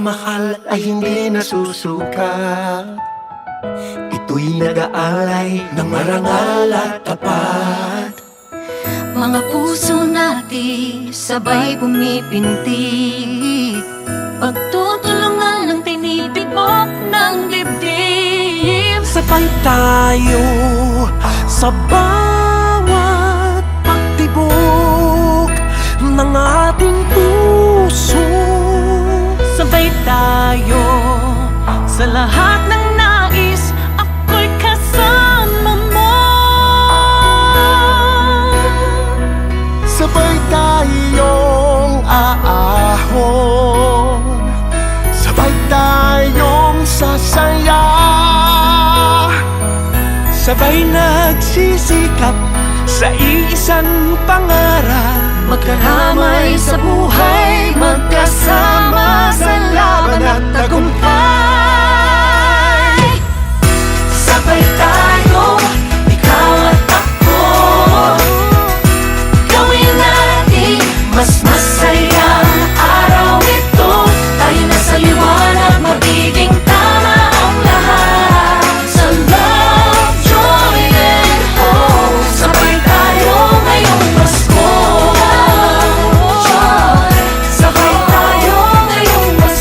pagmamahal ay hindi nasusuka. Ito'y nag-aalay ng marangal at tapat. Mga puso natin sabay pumipintig, pagtutulungan ng tinitibok ng dibdib. Sabay tayo sa bawat pagtibok ng ating puso. Sabay tayo sa lahat ng nais, ako'y kasama mo. Sabay tayong aahon, sabay tayong sasaya, sabay nagsisikap sa iisang pangarap. Magkaramay sa buhay, magkasama sa laban at tagumpay. Sabay tayo, ikaw at ako, gawin natin mas masayang araw ito. Tayo na sa liwanag, magiging tama ang lahat. Sa love, joy, and hope, sabay tayo ngayong Pasko. Sabay tayo ngayong Pasko.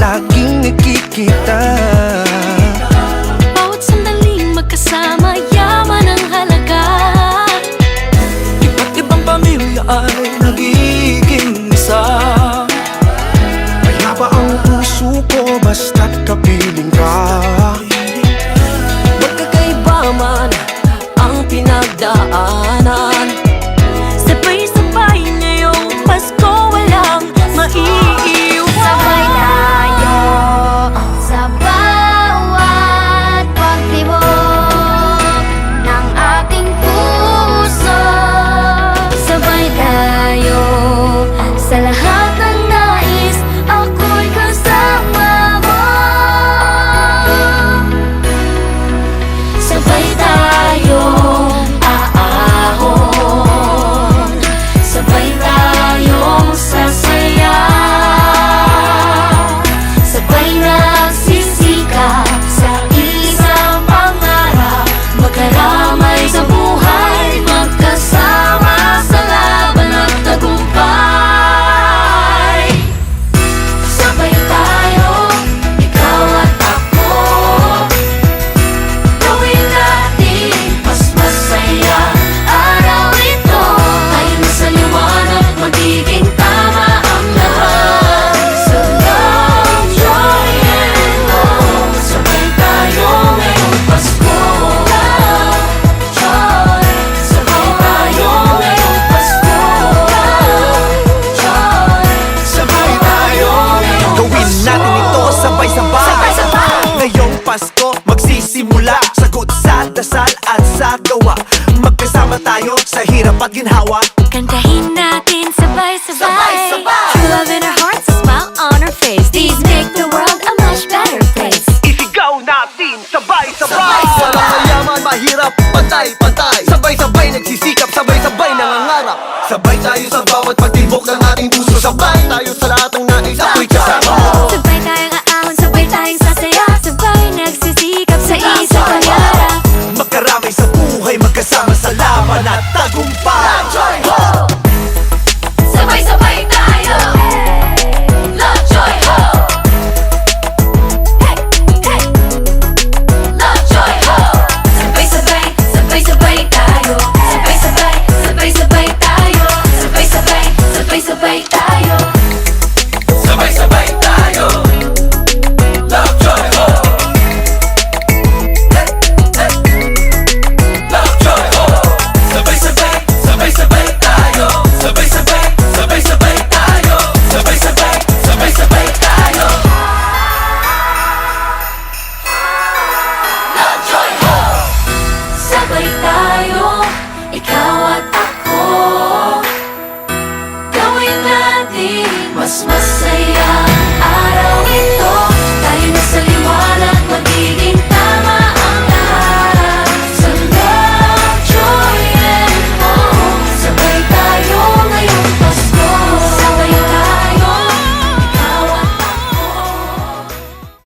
laging nakikita. Bawat sandaling magkasama, yaman ang halaga. Iba't ibang pamilya ay nagiging isa. Kaya ba ang puso ko basta't kapiling ka? Magkakaiba man ang pinagdaanan, sabay-sabay ngayong Pasko walang maiiwan. Sabay tayo sa bawat pagtibok ng ating puso. Sabay tayo sa lahat ng nais, ako'y kasama mo. Sabay tayong aahon, sabay tayong sasaya, sabay nagsisikap sa isang pangarap, magkaramay sa buhay, magkasama sa laban at tagumpay. Sabay tayo, ikaw at ako, gawin natin mas masaya araw ito. Tayo na sa liwanag, magiging tama ang lahat. Sa love, joy, and hope, sabay tayo ngayong Pasko. Love, joy, sabay tayo ngayong Pasko. Love, joy, sabay tayo ngayong Gawin natin ito sabay-sabay. Ngayong Pasko magsisimula, sagot sa dasal at sa gawa. Magkasama tayo sa hirap at ginhawa. Kantahin